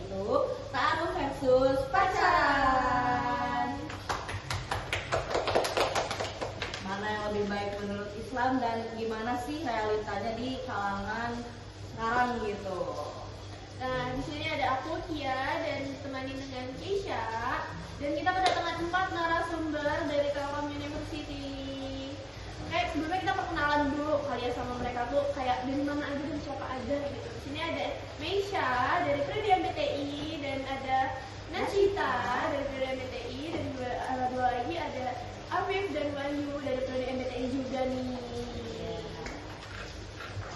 yaitu taruh versus pacaran. Mana yang lebih baik menurut Islam dan gimana sih realitanya di kalangan sekarang gitu. Nah, di sini ada aku Kia dan ditemani dengan Keisha, dan kita kedatangan 4 narasumber dari Telkom University. Sebelumnya kita perkenalan dulu kali ya sama mereka tuh, kayak dari mana aja dan siapa aja gitu. Di sini ada Meisha dari Prodi MBTI, dan ada Nachita dari Prodi MBTI, dan dua lagi ada Afif dan Wahyu dari Prodi MBTI juga nih.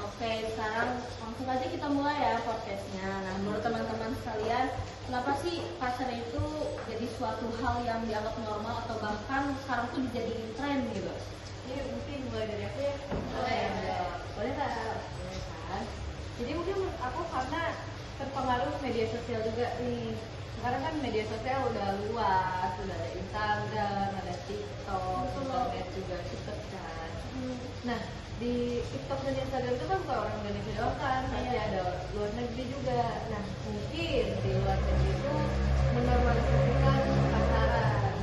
Oke, sekarang langsung aja kita mulai ya podcastnya. Nah, menurut teman-teman sekalian, kenapa sih pacaran itu jadi suatu hal yang dianggap normal atau bahkan sekarang tuh dijadiin tren gitu? Ini mungkin mulai dari aku ya. Boleh kan? Jadi mungkin aku karena terpengaruh media sosial juga nih. Sekarang kan media sosial udah luas, udah ada Instagram, ada TikTok, internet juga cepet kan. Nah, di TikTok dan Instagram itu kan bukan orang Indonesia doang kan, masih ada luar negeri juga. Nah, mungkin di luar negeri itu menormalisasikan pacaran.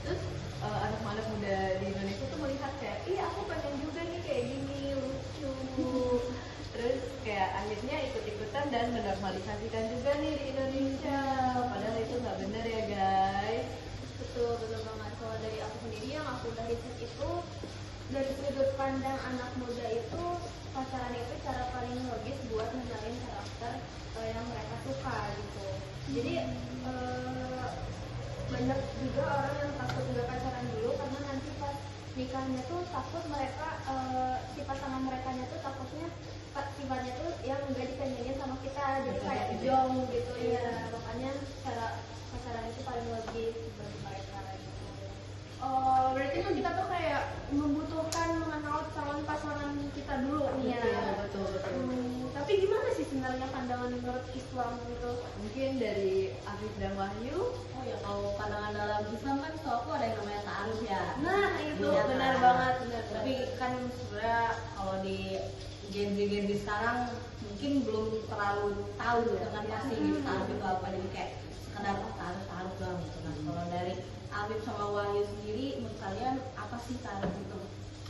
Terus anak-anak muda di Indonesia tuh melihat kayak, ih aku pengen juga nih kayak gini, lucu. Terus kayak akhirnya ikut-ikutan dan menormalisasikan juga nih di Indonesia. Padahal itu nggak bener ya guys. Betul banget. Kalau dari aku sendiri yang aku udah riset itu, dari sudut pandang anak muda itu, pacaran itu cara paling logis buat menjalin karakter yang mereka suka gitu. Jadi banyak juga orang yang takut nggak pacaran dulu karena nanti pas nikahnya tuh takut mereka si pasangan mereka tuh takutnya sifatnya tuh yang nggak dipengenin sama kita, jadi kayak jong gitu ya. Makanya cara pacaran itu paling logis bagi mereka gitu. Oh, berarti kan kita tuh kayak membutuhkan mengenal calon pasangan kita dulu nih ya. Betul. Tapi gimana sih sebenarnya pandangan menurut Islam itu? Mungkin dari Afif dan Wahyu. Oh ya, kalau pandangan dalam Islam kan setahu aku ada yang namanya ta'aruf ya. Nah, itu Iya, benar kan? banget. Tapi kan sebenarnya kalau di Gen Z sekarang mungkin belum terlalu tahu gitu kan pasti gitu ta'aruf itu apa, jadi kayak sekedar ta'aruf doang gitu. Nah, kalau dari Afif sama Wahyu sendiri, menurut kalian apa sih ta'aruf itu?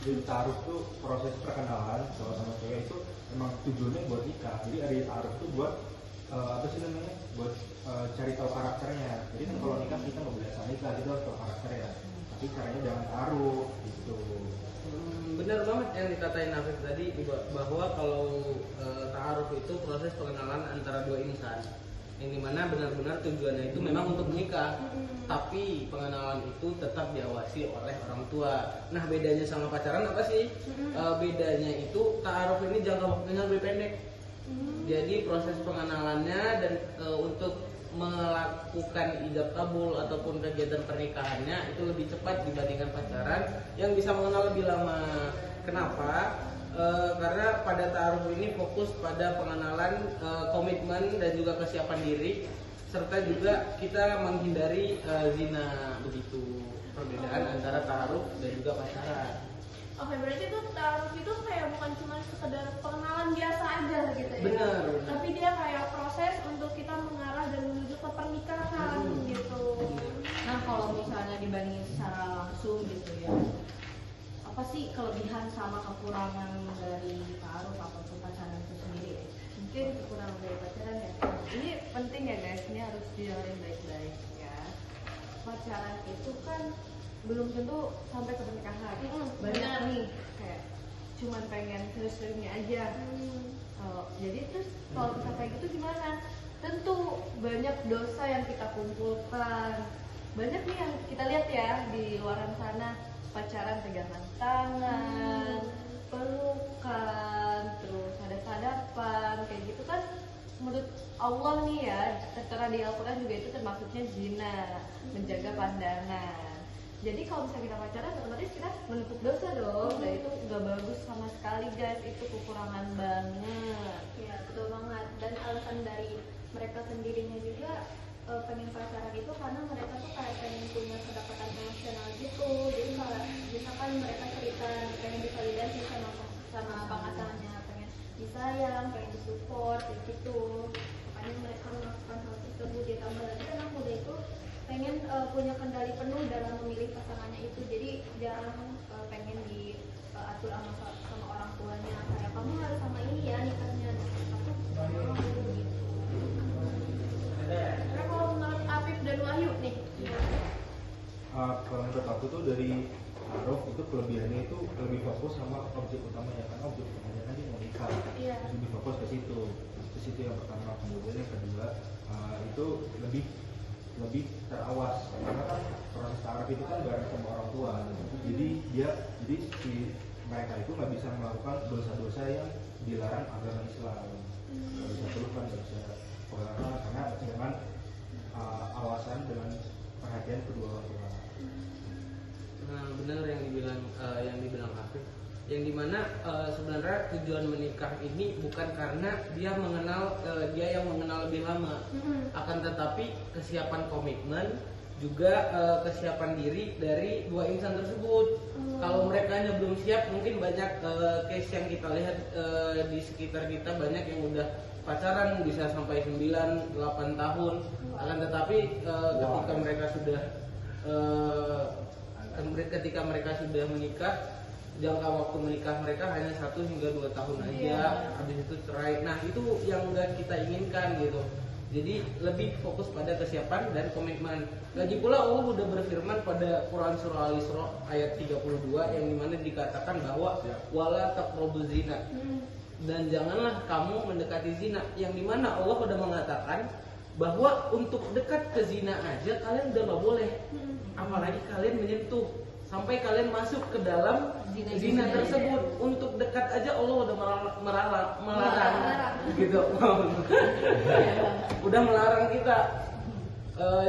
Jadi ta'aruf itu proses perkenalan cowok sama cewek itu emang tujuannya buat nikah. Jadi ada ta'aruf itu buat apa sih namanya? Buat cari tahu karakternya. Jadi kan kalau nikah kita nggak boleh asal nikah, kita harus tahu karakternya. Tapi caranya jangan ta'aruf gitu. Benar banget yang dikatain Afif tadi, bahwa kalau ta'aruf itu proses pengenalan antara dua insan, yang dimana benar-benar tujuannya itu memang untuk menikah, tapi pengenalan itu tetap diawasi oleh orang tua. Nah, bedanya sama pacaran apa sih? Bedanya itu ta'aruf ini jangka waktunya lebih pendek. Jadi proses pengenalannya dan untuk melakukan ijab kabul ataupun kegiatan pernikahannya itu lebih cepat dibandingkan pacaran yang bisa mengenal lebih lama. Kenapa? Karena pada ta'aruf ini fokus pada pengenalan, komitmen dan juga kesiapan diri, serta juga kita menghindari zina. Begitu perbedaan antara ta'aruf dan juga pacaran. Oke, berarti itu ta'aruf itu kayak bukan cuma sekedar pengenalan biasa aja gitu ya. Benar. Tapi dia kayak proses untuk kita mengarah dan menuju ke pernikahan gitu. Nah, kalau misalnya dibandingin secara langsung gitu ya, apa sih kelebihan sama kekurangan dari ta'aruf ataupun pacaran itu sendiri? Mungkin kekurangan dari pacaran ya. Ini penting ya guys, ini harus didengarin baik-baik ya. Pacaran itu kan belum tentu sampai ke pernikahan. Banyak nih kayak cuman pengen serius-seriusnya aja. Jadi terus kalau kita kayak gitu gimana? Tentu banyak dosa yang kita kumpulkan. Banyak nih yang kita lihat ya di luaran sana, pacaran pegangan tangan, pelukan, terus sadap-sadapan, kayak gitu kan menurut Allah nih ya, tertera di Al-Quran juga itu termasuknya zina, menjaga pandangan. Jadi kalau misalnya kita pacaran, otomatis kita menutup dosa dong. Dan itu gak bagus sama sekali guys, itu kekurangan banget. Ya, betul banget. Dan alasan dari mereka sendirinya juga pengen pacaran itu karena mereka tuh kayak pengen punya kedekatan emosional gitu. Jadi kalau misalkan mereka cerita pengen divalidasi sama pasangannya, pengen disayang, pengen disupport kayak gitu. Makanya mereka melakukan hal itu. pasangannya itu. Jadi jarang pengen diatur sama orang tuanya kayak kamu harus sama ini ya nikahnya. Aku orang tua gitu. Karena kalau menurut Afif dan Wahyu nih, Kalau menurut aku tuh dari taruh itu kelebihannya itu lebih fokus sama objek utamanya, karena objek utamanya kan dia mau nikah. Iya. Lebih fokus ke situ yang pertama. Kemudian yang kedua itu lebih terawas, karena kan proses taruh itu kan bareng sama orang tua. Jadi si mereka itu nggak bisa melakukan dosa-dosa yang dilarang agama Islam. Nggak bisa pelukan, nggak bisa pegangan, karena dengan awasan dengan perhatian kedua orang tua. Nah, benar yang dibilang Afif, yang dimana sebenarnya tujuan menikah ini bukan karena dia yang mengenal lebih lama, akan tetapi kesiapan komitmen juga kesiapan diri dari dua insan tersebut. Kalau mereka belum siap, mungkin banyak case yang kita lihat di sekitar kita, banyak yang udah pacaran bisa sampai 9-8 tahun, akan tetapi ketika mereka sudah menikah, jangka waktu menikah mereka hanya 1 hingga 2 tahun aja, habis itu cerai. Nah, itu yang udah kita inginkan gitu. Jadi lebih fokus pada kesiapan dan komitmen. Lagi pula Allah udah berfirman pada Quran surah Al-Isra ayat 32 yang dimana dikatakan bahwa wala taqrabuz zina, dan janganlah kamu mendekati zina, yang dimana Allah udah mengatakan bahwa untuk dekat ke zina aja kalian udah gak boleh, apalagi kalian menyentuh sampai kalian masuk ke dalam zina tersebut. Untuk dekat aja Allah udah melarang gitu. Udah melarang kita,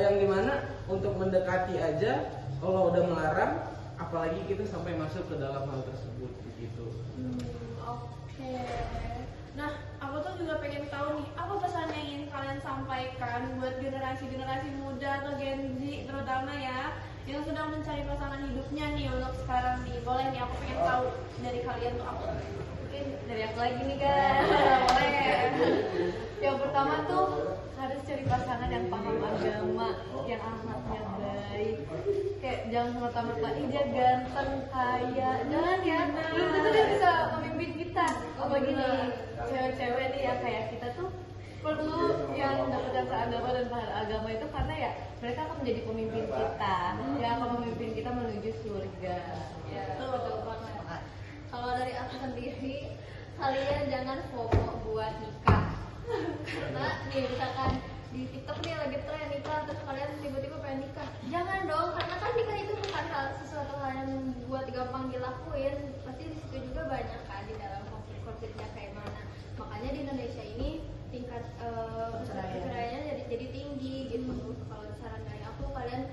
yang dimana untuk mendekati aja Allah udah melarang, apalagi kita sampai masuk ke dalam hal tersebut begitu. Oke. Nah, aku tuh juga pengen tahu nih, apa pesan yang ingin kalian sampaikan buat generasi muda atau Gen Z terutama ya, yang sedang mencari pasangan hidupnya nih untuk sekarang nih. Boleh nih, aku pengen tahu dari kalian tuh apa? Mungkin dari aku lagi nih guys. Boleh. Yang pertama tuh harus cari pasangan yang paham agama, yang akhlaknya baik. Kayak jangan semata-mata dia ganteng, kaya, jangan ya. Belum tentu dia bisa memimpin kita. Apalagi nih cewek-cewek nih yang kayak kita tuh perlu yang dapat agama dan paham agama itu, karena ya mereka akan menjadi pemimpin kita, yang akan memimpin kita menuju surga. Ya, betul banget. Kalau dari aku sendiri, kalian jangan FOMO buat nikah. Karena nih misalkan di TikTok nih lagi tren nikah, terus kalian tiba-tiba pengen nikah. Jangan dong, karena kan nikah itu bukan sesuatu hal yang buat gampang dilakuin. Pasti di situ juga banyak kan di dalam konflik-konfliknya kayak mana. Makanya di Indonesia ini tingkat perceraiannya jadi tinggi gitu. Kalau saran dari aku, kalian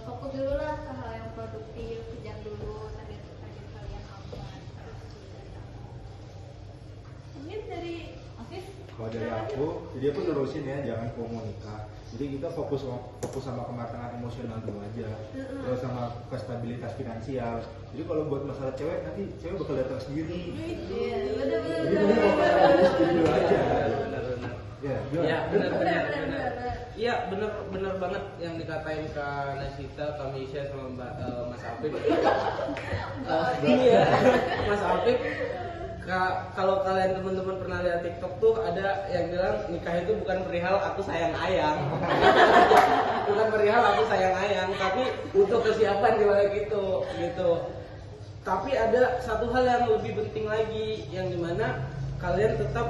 fokus dulu lah ke hal yang produktif, kejar dulu target kalian apa. Mungkin dari Afif. Kalau dari aku, jadi aku terusin ya, jangan FOMO nikah. Jadi kita fokus sama kematangan emosional dulu aja, terus sama stabilitas finansial. Jadi kalau buat masalah cewek, nanti cewek bakal datang sendiri. Iya, bener. Jadi fokus dulu aja. Benar-benar. Ya, Ya, benar. Iya, benar banget yang dikatain Kak Nasita, Kak Misha sama Mas Afif. Iya, Mas Afif. Kalau kalian teman-teman pernah lihat TikTok tuh ada yang bilang nikah itu bukan perihal aku sayang ayang. Bukan perihal aku sayang ayang, tapi butuh kesiapan di balik itu gitu. Tapi ada satu hal yang lebih penting lagi, yang dimana kalian tetap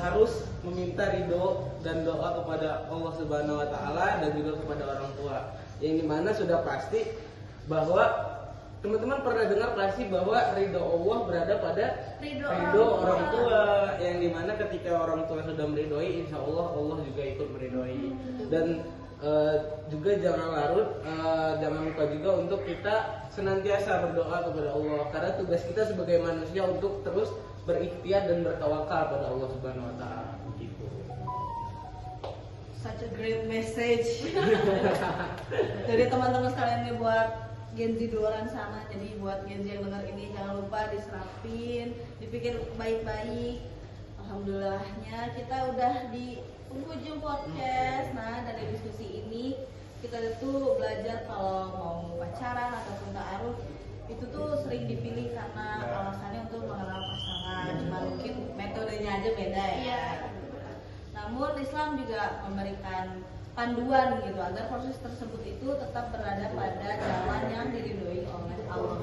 harus meminta ridho dan doa kepada Allah Subhanahu Wa Taala dan juga kepada orang tua. Yang dimana sudah pasti bahwa teman-teman pernah dengar pasti bahwa ridho Allah berada pada ridho orang tua, yang dimana ketika orang tua sudah meridhoi, insya Allah Allah juga ikut meridhoi. Dan juga jangan larut, jangan lupa juga untuk kita senantiasa berdoa kepada Allah, karena tugas kita sebagai manusia untuk terus berikhtiar dan bertawakal pada Allah Subhanahu Wa Taala. Begitu. Such a great message dari teman-teman sekalian nih buat Gen Z di luar sana. Jadi buat Gen Z yang dengar ini, jangan lupa diserapin, dipikir baik-baik. Alhamdulillahnya kita udah di penghujung podcast. Nah, dari diskusi ini kita tuh belajar kalau mau pacaran ataupun ta'aruf itu tuh sering dipilih karena alasannya untuk mengenal pasangan, cuma mungkin metodenya aja beda ya. Iya. Namun Islam juga memberikan panduan gitu agar proses tersebut itu tetap berada pada jalan yang diridhoi oleh Allah.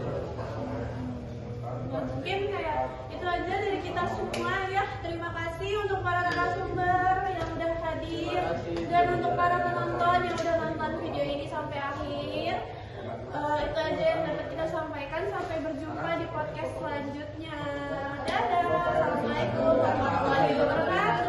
Nah, mungkin kayak itu aja dari kita semua ya. Terima kasih untuk para narasumber yang udah hadir dan untuk para penonton yang udah nonton video ini sampai akhir. Itu aja yang dapat kita sampaikan. Sampai berjumpa di podcast selanjutnya. Dadah. Assalamualaikum warahmatullahi wabarakatuh.